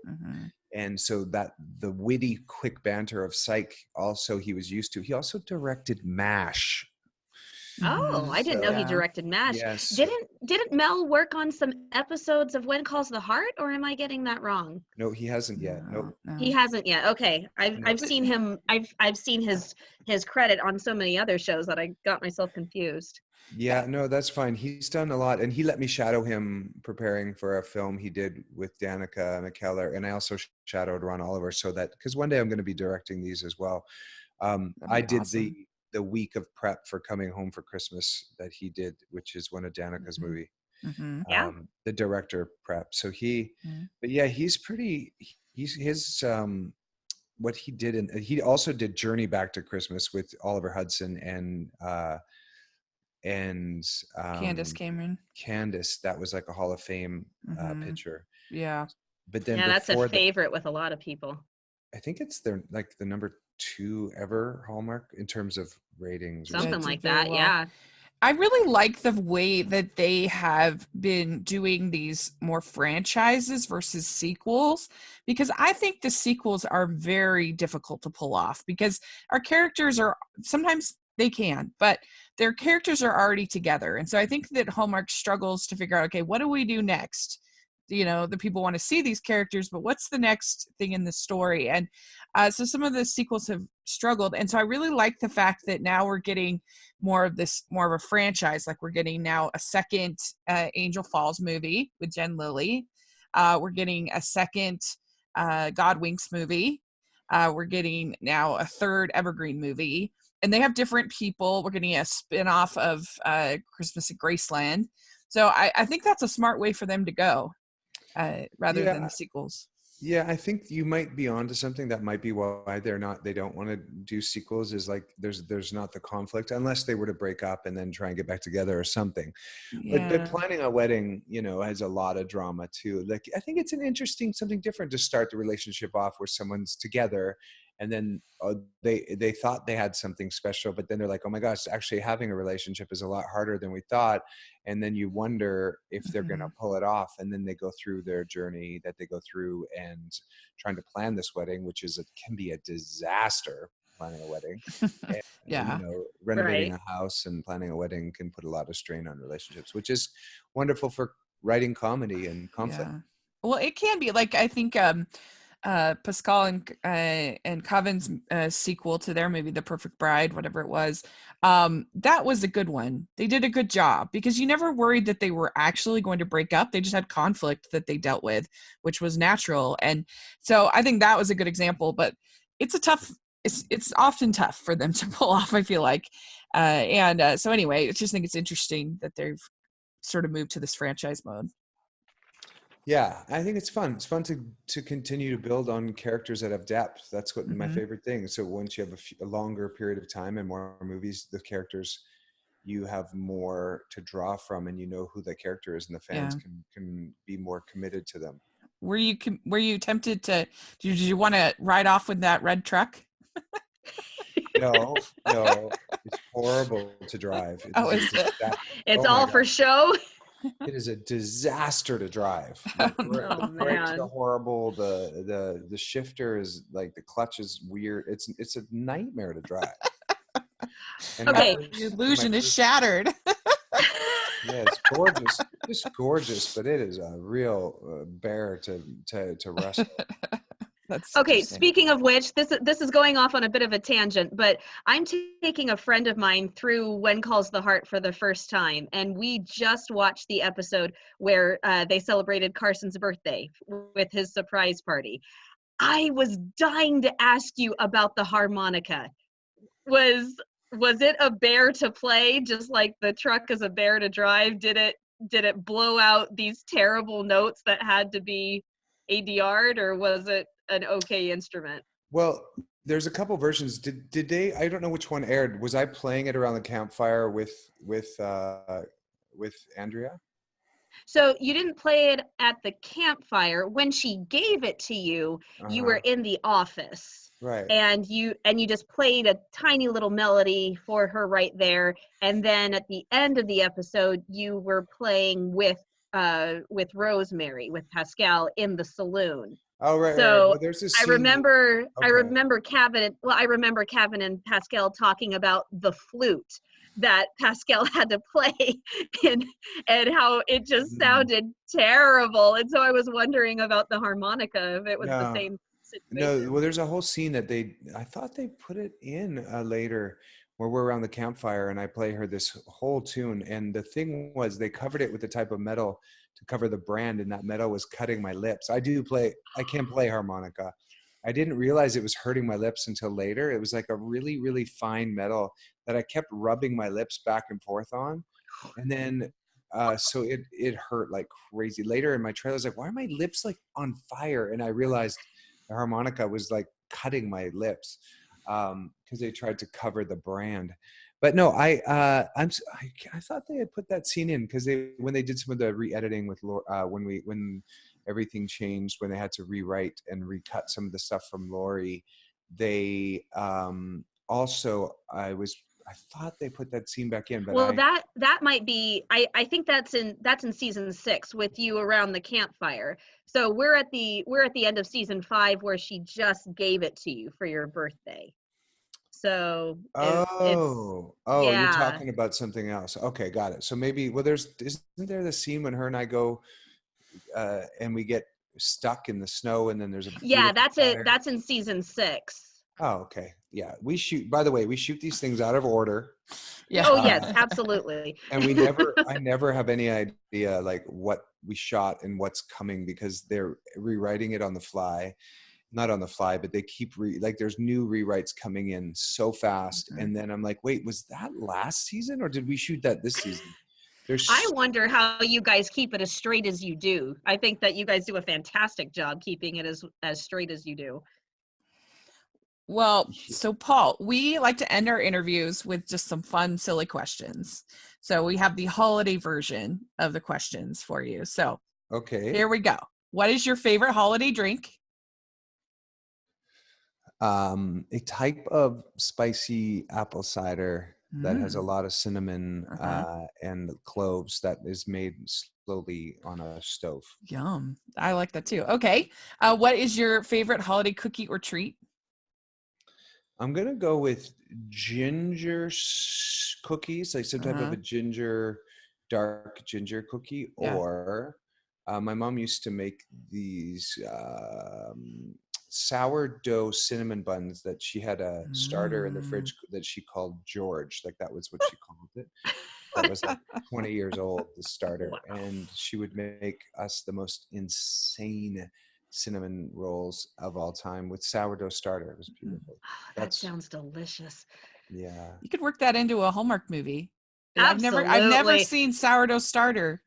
And so that the witty, quick banter of Psych also he was used to. He also directed MASH. Oh, I didn't know he directed MASH. Yes. Didn't Mel work on some episodes of When Calls the Heart, or am I getting that wrong? No, he hasn't yet. Nope. No. He hasn't yet. Okay. I've seen him. I've seen his credit on so many other shows that I got myself confused. Yeah, no, that's fine. He's done a lot, and he let me shadow him preparing for a film he did with Danica McKellar, and I also shadowed Ron Oliver, so that, because one day I'm going to be directing these as well. I did awesome. the week of prep for Coming Home for Christmas that he did, which is one of Danica's movie. The director prep. So but yeah, he's his what he did, and he also did Journey Back to Christmas with Oliver Hudson and Candace Cameron. Candace, that was like a Hall of Fame picture. Yeah. But then that's a favorite with a lot of people. I think it's the number 2 ever Hallmark in terms of ratings. Something like that, well. Yeah. I really like the way that they have been doing these more franchises versus sequels, because I think the sequels are very difficult to pull off, because our characters are, sometimes they can, but their characters are already together. And so I think that Hallmark struggles to figure out, okay, what do we do next? the people want to see these characters, but what's the next thing in the story? And so some of the sequels have struggled, and so I really like the fact that now we're getting more of a franchise. Like we're getting now a second Angel Falls movie with Jen Lilly. We're getting a second God Winks movie. We're getting now a third Evergreen movie, and they have different people. We're getting a spin-off of Christmas at Graceland. So I think that's a smart way for them to go, rather than Yeah. the sequels. Yeah, I think you might be onto something. That might be why they don't want to do sequels, is like there's not the conflict, unless they were to break up and then try and get back together or something. But Yeah. planning a wedding, has a lot of drama too. Like I think it's an interesting, something different to start the relationship off where someone's together and then they thought they had something special, but then they're like, oh my gosh, actually having a relationship is a lot harder than we thought. And then you wonder if they're going to Mhm. pull it off. And then they go through their journey that they go through and trying to plan this wedding, which can be a disaster, planning a wedding. And, Yeah. renovating Right. a house and planning a wedding can put a lot of strain on relationships, which is wonderful for writing comedy and conflict. Yeah. Well, it can be like, I think Pascal and Coven's sequel to their movie, The Perfect Bride, whatever it was, that was a good one. They did a good job because you never worried that they were actually going to break up. They just had conflict that they dealt with, which was natural. And so I think that was a good example. But it's a tough. It's often tough for them to pull off, I feel like. So anyway, I just think it's interesting that they've sort of moved to this franchise mode. Yeah, I think it's fun. It's fun to continue to build on characters that have depth. That's what my Hmm. favorite thing. So once you have a longer period of time and more movies, the characters, you have more to draw from, and you know who the character is, and the fans Yeah. can be more committed to them. Were you tempted to? Did you want to ride off with that red truck? No, no, it's horrible to drive. It Oh, is a is it? disaster. It's Oh my all for God. show. It is a disaster to drive. Oh, Like Oh the no. brakes are man. horrible. The shifter is like, the clutch is weird. It's a nightmare to drive. And Okay. The in my illusion is first, shattered. yeah, it's gorgeous, just gorgeous, but it is a real bear to wrestle. That's Okay, interesting. speaking of which, this is going off on a bit of a tangent, but I'm taking a friend of mine through When Calls the Heart for the first time, and we just watched the episode where they celebrated Carson's birthday with his surprise party. I was dying to ask you about the harmonica. Was it a bear to play, just like the truck is a bear to drive? Did it blow out these terrible notes that had to be ADR'd, or was it an okay instrument? Well, there's a couple versions. Did they? I don't know which one aired. Was I playing it around the campfire with Andrea? So you didn't play it at the campfire. When she gave it to you, you were Uh-huh. in the office, Right. and you just played a tiny little melody for her right there. And then at the end of the episode, you were playing with Rosemary, with Pascal in the saloon. Oh, right, right, right. So Well, there's this I scene. remember I Okay. remember Kevin well, I remember Kevin and Pascal talking about the flute that Pascal had to play and how it just Mm, sounded terrible. And so I was wondering about the harmonica, if it was the no, same no. situation. Well, there's a whole scene that I thought they put it in later, where we're around the campfire and I play her this whole tune. And the thing was, they covered it with a type of metal to cover the brand, and that metal was cutting my lips. I can play harmonica. I didn't realize it was hurting my lips until later. It was like a really, really fine metal that I kept rubbing my lips back and forth on. And then, so it hurt like crazy. Later in my trailer, I was like, why are my lips like on fire? And I realized the harmonica was like cutting my lips because they tried to cover the brand. But no, I thought they had put that scene in because when they did some of the re-editing with when everything changed, when they had to rewrite and recut some of the stuff from Laurie, they also I thought they put that scene back in, but Well, that might be, I think that's in season 6 with you around the campfire. So we're at the end of season 5 where she just gave it to you for your birthday. So it's you're yeah. talking about something else. Okay, got it. So maybe, well, isn't there the scene when her and I go and we get stuck in the snow, and then there's a Yeah, beautiful that's it. fire. That's in season 6. Oh, okay. Yeah. By the way, we shoot these things out of order. Yeah. Oh yes, absolutely. And I never have any idea like what we shot and what's coming, because they're rewriting it on the fly. Not on the fly, but they keep like there's new rewrites coming in so fast. Mhm. And then I'm like, wait, was that last season or did we shoot that this season? I There's wonder how you guys keep it as straight as you do. I think that you guys do a fantastic job keeping it as straight as you do. Well, so Paul, we like to end our interviews with just some fun, silly questions. So we have the holiday version of the questions for you. So okay. here we go. What is your favorite holiday drink? A type of spicy apple cider that has a Mm. lot of cinnamon Uh-huh. and cloves, that is made slowly on a stove. Yum. I like that too. Okay. What is your favorite holiday cookie or treat? I'm gonna go with ginger cookies, like some type of Uh-huh. a dark ginger cookie, Yeah. or my mom used to make these sourdough cinnamon buns that she had a starter in the Mm. fridge that she called George, like that was what she called it. That was like 20 years old, the starter, Wow. and she would make us the most insane cinnamon rolls of all time with sourdough starter. It was beautiful. That That's sounds delicious. yeah. You could work that into a Hallmark movie. I've never Absolutely. seen sourdough starter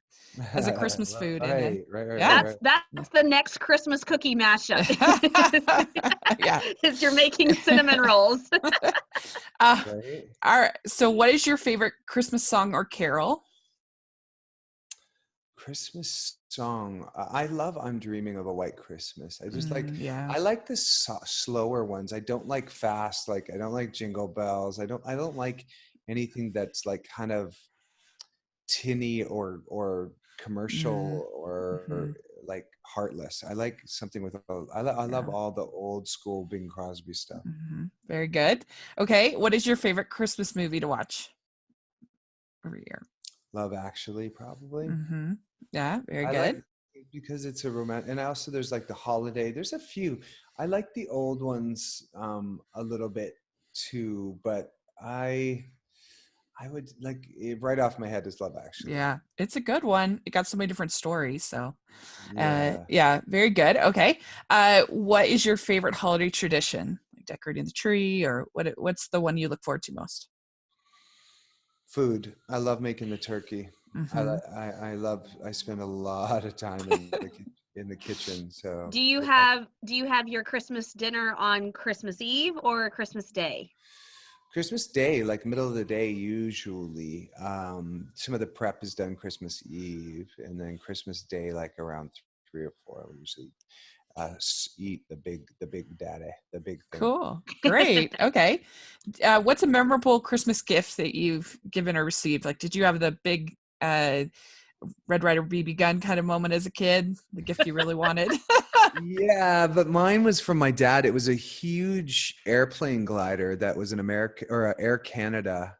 as a Christmas food in it. Yeah. Right. That's the next Christmas cookie mashup. Yeah. Is you're making cinnamon rolls. Uh, Right. all right. So what is your favorite Christmas song or carol? Christmas song. I love "I'm Dreaming of a White Christmas." I just like. Yeah. I like the slower ones. I don't like fast. Like I don't like Jingle Bells. I don't like anything that's like kind of tinny or commercial or Mm-hmm. like heartless. I like something with. I love Yeah. all the old school Bing Crosby stuff. Mm-hmm. Very good. Okay. What is your favorite Christmas movie to watch every year? Love Actually, probably. Mm-hmm. Yeah. Very I like good. it because it's a romantic, and also there's like the holiday. There's a few. I like the old ones a little bit too, but I would like right off my head is Love Actually. Yeah. It's a good one. It got so many different stories. So, Yeah. yeah. Very good. Okay. What is your favorite holiday tradition? Like decorating the tree, or what's the one you look forward to most? Food. I love making the turkey. Mm-hmm. I spend a lot of time in the kitchen. So Do you have your Christmas dinner on Christmas Eve or Christmas Day? Christmas Day, like middle of the day, usually. Some of the prep is done Christmas Eve, and then Christmas Day, like around 3 or 4, we usually eat the big daddy, the big thing. Cool. Great. Okay. What's a memorable Christmas gift that you've given or received? Like, did you have the big Red Ryder BB gun kind of moment as a kid? The gift you really wanted? Yeah, but mine was from my dad. It was a huge airplane glider that was an American or a Air Canada,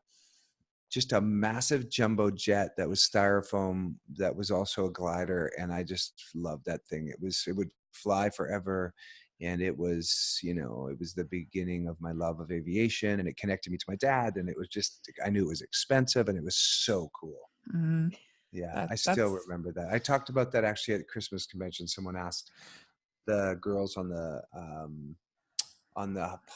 just a massive jumbo jet that was styrofoam that was also a glider, and I just loved that thing. It would fly forever, and it was the beginning of my love of aviation, and it connected me to my dad, and it was just I knew it was expensive, and it was so cool. Mhm. Yeah, I still That's remember that. I talked about that actually at Christmas convention. Someone asked the girls on the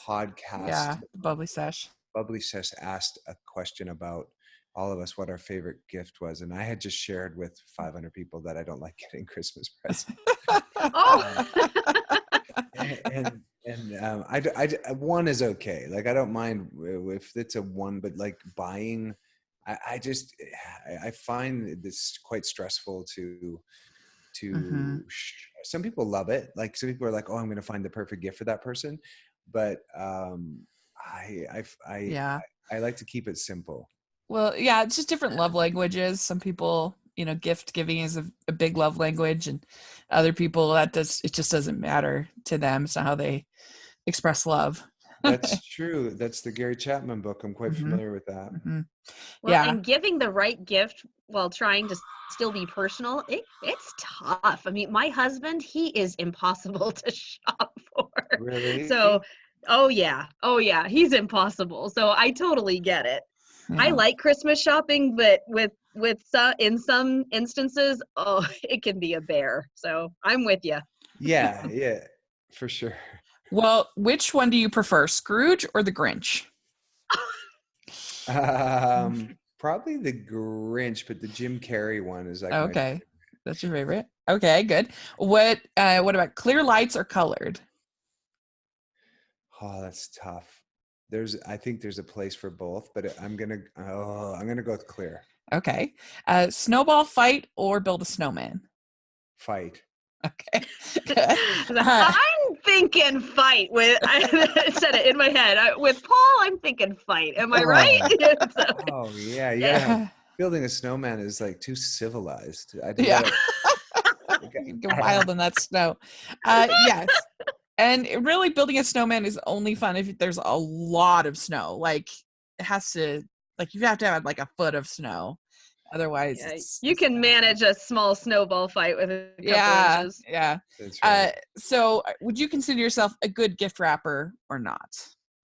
podcast, yeah, the bubbly sesh. Bubbly Sis asked a question about all of us what our favorite gift was, and I had just shared with 500 people that I don't like getting Christmas presents. Oh. One is okay. Like I don't mind if it's a one, but like buying, I find this quite stressful to Mm-hmm. some people love it. Like some people are like, oh, I'm going to find the perfect gift for that person. But Yeah. I like to keep it simple. Well, yeah, it's just different love languages. Some people, gift giving is a big love language, and other people it just doesn't matter to them. It's not how they express love. That's true. That's the Gary Chapman book. I'm quite Mhm, familiar with that. mhm. Well, Yeah. and giving the right gift while trying to still be personal, it's tough. I mean, my husband, he is impossible to shop for. So, Really? oh yeah, he's impossible. So I totally get it. I Yeah. like Christmas shopping, but with some in some instances, oh, it can be a bear. So I'm with you. Yeah, yeah, for sure. Well, which one do you prefer, Scrooge or the Grinch? Probably the Grinch, but the Jim Carrey one is like my Okay. That's your favorite. Okay, good. What about clear lights or colored? Oh, that's tough. I think there's a place for both, but I'm gonna go with clear. Okay. Snowball fight or build a snowman? Fight. Okay. Good. Uh, I'm thinking fight with, I said it in my head. With Paul, I'm thinking fight. Am I right? Oh, So, oh yeah, you gotta yeah. have building a snowman is like too civilized. yeah. You You can go wild in that snow. Yes. And really building a snowman is only fun if there's a lot of snow. Like it has to, like you have to have like a foot of snow. Otherwise Yeah, it's you can manage a small snowball fight with a couple yeah, inches. yeah. That's right. So would you consider yourself a good gift wrapper or not?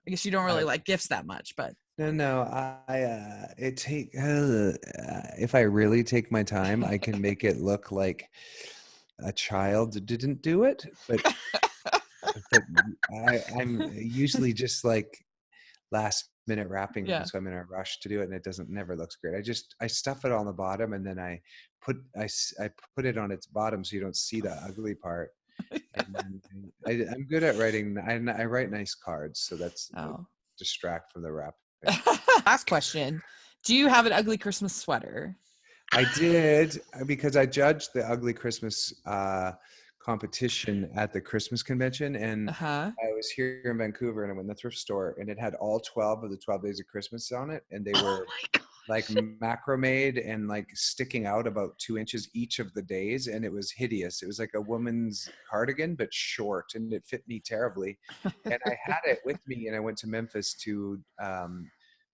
I guess you don't really Uh, like gifts that much, but no, if I really take my time, I can make it look like a child didn't do it, but I'm usually just like last minute wrapping, yeah. so I'm in a rush to do it, and it doesn't never looks great. I stuff it on the bottom, and then I put it on its bottom so you don't see the ugly part. And then I'm good at writing. I write nice cards, so that's Oh. distract from the wrapping. Last question. Do you have an ugly Christmas sweater? I did because I judged the ugly Christmas competition at the Christmas convention, and Uh-huh. I was here in Vancouver, and I went to the thrift store, and it had all 12 of the 12 days of Christmas on it, and they Oh were my like gosh. macrameed and like sticking out about 2 inches each of the days, and it was hideous. It was like a woman's cardigan but short, and it fit me terribly. And I had it with me, and I went to Memphis to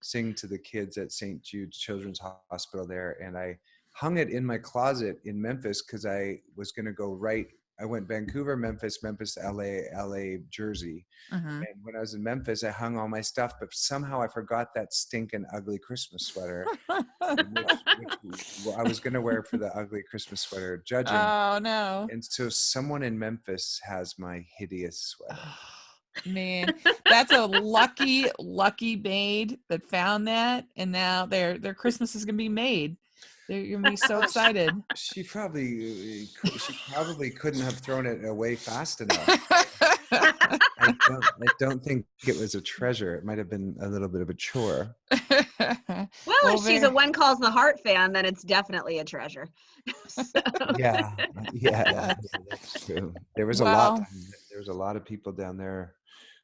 sing to the kids at St. Jude Children's Hospital there, and I hung it in my closet in Memphis because I was going to go right. I went Vancouver, Memphis, Memphis, LA, LA, Jersey. Mhm. And when I was in Memphis, I hung all my stuff, but somehow I forgot that stinking ugly Christmas sweater, which I was going to wear for the ugly Christmas sweater judging. Oh no. And so someone in Memphis has my hideous sweater. Man, that's a lucky maid that found that, and now their Christmas is gonna be made. They're gonna be so excited. She probably couldn't have thrown it away fast enough. I don't think it was a treasure. It might have been a little bit of a chore. Well, Well, if she's a One Calls the Heart fan, then it's definitely a treasure. So, Yeah, yeah. that's true. There was a lot. Well, There was a lot of people down there.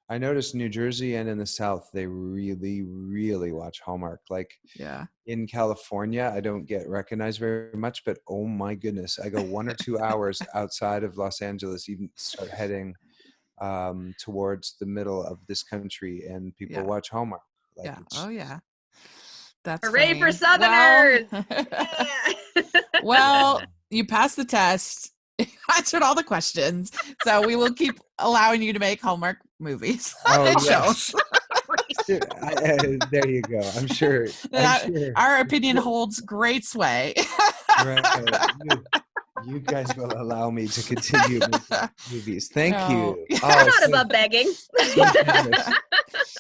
I noticed New Jersey and in the South, they really, really watch Hallmark. Like yeah. in California, I don't get recognized very much, but oh my goodness, I go 1 or 2 hours outside of Los Angeles, even start heading towards the middle of this country, and people Yeah. watch Hallmark. Like Yeah. it's Oh yeah. That's hooray for funny. Southerners! Well, Yeah. well, you passed the test. You answered all the questions. So we will keep allowing you to make Hallmark movies oh and yes, shows. there you go. I'm sure. I'm sure. Our opinion holds great sway. Right. You guys will allow me to continue making movies. Thank No. you. We're Oh, not above begging. so generous.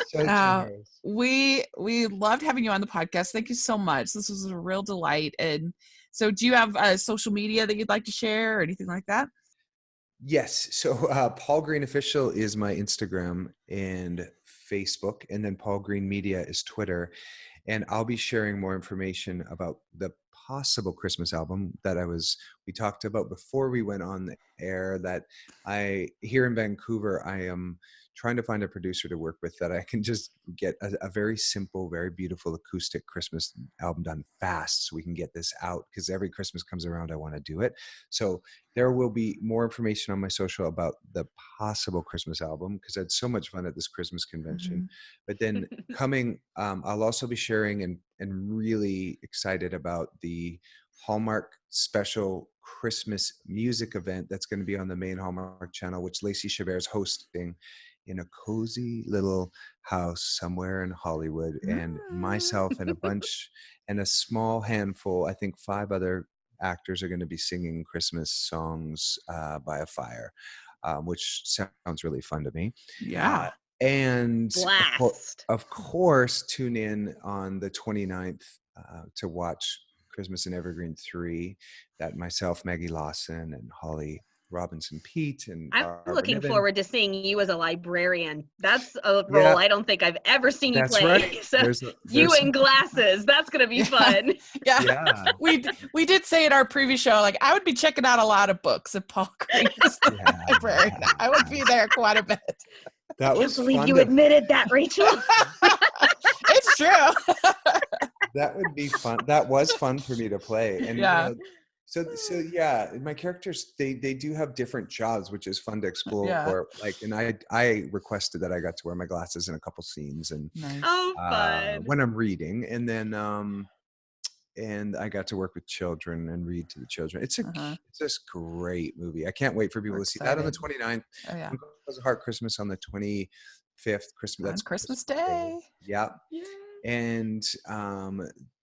So generous. We loved having you on the podcast. Thank you so much. This was a real delight. And so do you have social media that you'd like to share or anything like that? Yes. So Paul Greene Official is my Instagram and Facebook, and then Paul Greene Media is Twitter. And I'll be sharing more information about the possible Christmas album that we talked about before we went on the air, that here in Vancouver, I am trying to find a producer to work with that I can just get a very simple, very beautiful acoustic Christmas album done fast so we can get this out, because every Christmas comes around, I want to do it. So there will be more information on my social about the possible Christmas album, because I had so much fun at this Christmas convention. But then coming, I'll also be sharing and really excited about the Hallmark special Christmas music event that's going to be on the main Hallmark channel, which Lacey Chabert is hosting in a cozy little house somewhere in Hollywood. And myself and a small handful, I think 5 other actors, are going to be singing Christmas songs by a fire, which sounds really fun to me. Yeah. And Blast. of course, tune in on the 29th to watch Christmas in Evergreen 3, that myself, Maggie Lawson, and Holly Robinson Pete, and I'm Barbara looking Niven. forward to seeing you as a librarian. That's a role I don't think I've ever seen you That's play. right. So There's you some- in glasses. That's going to be fun. Yeah. We did say in our previous show, like, I would be checking out a lot of books if Paul Greene was the librarian. I would be there quite a bit. That I was can't believe fun. you admitted that, Rachel. It's true. That would be fun. That was fun for me to play. And Yeah. so yeah, my characters, they do have different jobs, which is fun to explore. Like, and I requested that I got to wear my glasses in a couple scenes, and Nice. Oh, fun. when I'm reading, and then and I got to work with children and read to the children. It's it's this great movie. I can't wait for people We're to see that on the excited. 29th. Oh yeah. It Heart Christmas on the 25th. Christmas. On Christmas Day. Yeah. Yeah. And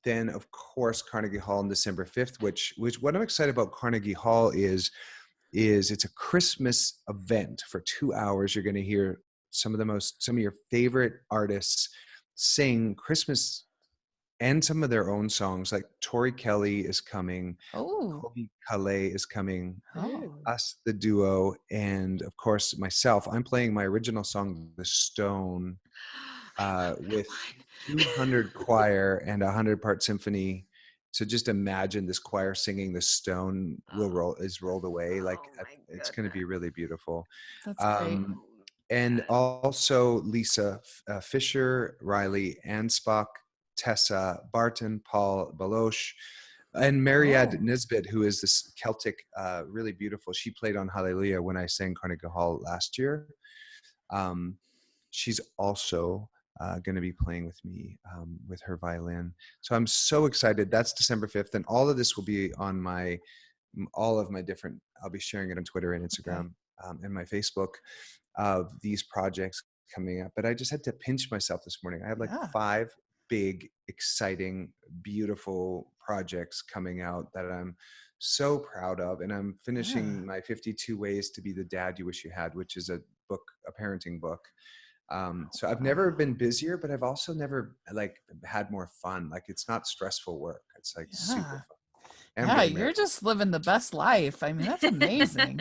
then of course Carnegie Hall on December 5th, which what I'm excited about Carnegie Hall is it's a Christmas event for 2 hours. You're going to hear some of your favorite artists sing Christmas and some of their own songs. Like Tori Kelly is coming. Oh. Kobe Calais is coming. Oh. Us, the duo, and of course myself. I'm playing my original song, The Stone, with 200 choir and 100-part symphony. So just imagine this choir singing The Stone is rolled away. Like, it's going to be really beautiful. That's great. And also Lisa Fisher, Riley Ansbach, Tessa Barton, Paul Baloche, and Mariad Nisbet, who is this Celtic, really beautiful. She played on Hallelujah when I sang Carnegie Hall last year. She's also going to be playing with me with her violin. So I'm so excited. That's December 5th. And all of this will be on all of my different, I'll be sharing it on Twitter and Instagram and my Facebook of these projects coming up. But I just had to pinch myself this morning. I have like 5 big, exciting, beautiful projects coming out that I'm so proud of. And I'm finishing my 52 Ways to Be the Dad You Wish You Had, which is a parenting book. So I've never been busier, but I've also never had more fun. Like, it's not stressful work. It's like super fun. You're just living the best life. I mean, that's amazing.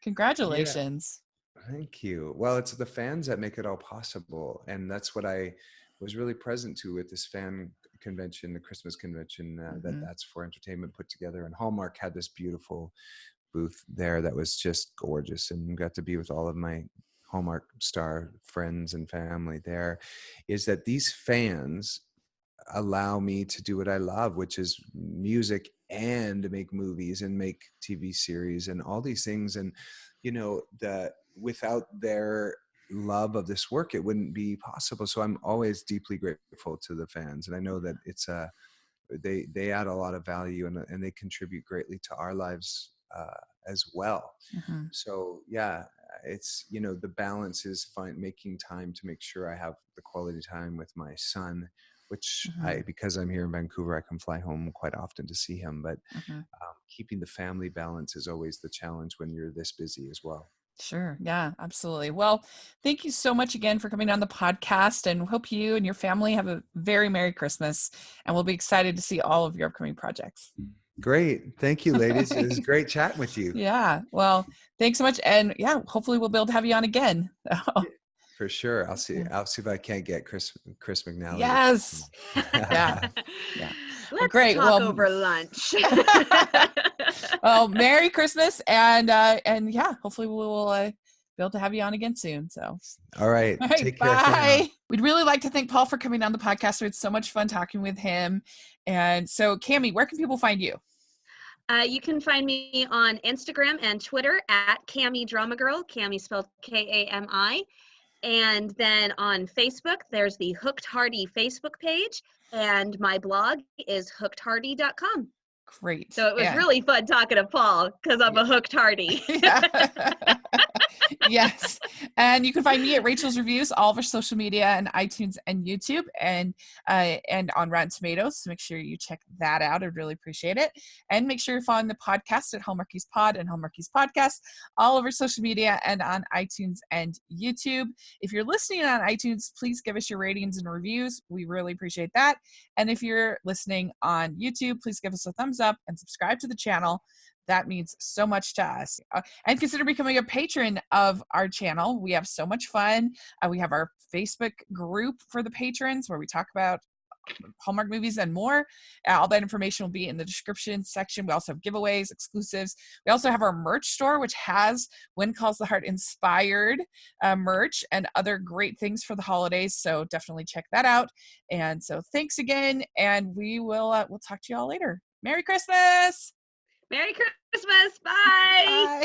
Congratulations. Thank you. Well, it's the fans that make it all possible. And that's what I was really present to at this fan convention, the Christmas convention that's for entertainment put together. And Hallmark had this beautiful booth there that was just gorgeous, and got to be with all of my Hallmark star friends and family there. Is that these fans allow me to do what I love, which is music, and make movies and make TV series and all these things. And, without their love of this work, it wouldn't be possible. So I'm always deeply grateful to the fans. And I know that it's they add a lot of value, and they contribute greatly to our lives as well. So it's, the balance is making time to make sure I have the quality time with my son, which because I'm here in Vancouver, I can fly home quite often to see him. But keeping the family balance is always the challenge when you're this busy as well. Sure. Yeah, absolutely. Well, thank you so much again for coming on the podcast, and hope you and your family have a very Merry Christmas, and we'll be excited to see all of your upcoming projects. Great. Thank you, ladies. It was great chatting with you. Yeah. Well, thanks so much. And hopefully we'll be able to have you on again. for sure. I'll see if I can't get Chris McNally. Yes. Yeah. Yeah. Well, Let's great. talk Well, over lunch. well, Merry Christmas, and yeah, hopefully we will be able to have you on again soon. So, All right. all right, Take care for now. bye. We'd really like to thank Paul for coming on the podcast. We had so much fun talking with him. And so, Cami, where can people find you? You can find me on Instagram and Twitter at Cami Drama Girl. Cami spelled Kami. And then on Facebook, there's the Hooked Hardy Facebook page, and my blog is hookedhardy.com. Great. So it was really fun talking to Paul because I'm a hooked hardy. Yeah. Yes. And you can find me at Rachel's Reviews, all of our social media and iTunes and YouTube, and on Rotten Tomatoes. So make sure you check that out. I'd really appreciate it. And make sure you're following the podcast at Hallmarkies Pod and Hallmarkies Podcast, all over social media and on iTunes and YouTube. If you're listening on iTunes, please give us your ratings and reviews. We really appreciate that. And if you're listening on YouTube, please give us a thumbs up and subscribe to the channel. That means so much to us. And consider becoming a patron of our channel. We have so much fun. We have our Facebook group for the patrons where we talk about Hallmark movies and more. All that information will be in the description section. We also have giveaways, exclusives. We also have our merch store, which has When Calls the Heart inspired merch and other great things for the holidays. So definitely check that out. And so thanks again. And we'll talk to you all later. Merry Christmas. Merry Christmas. Bye. Bye.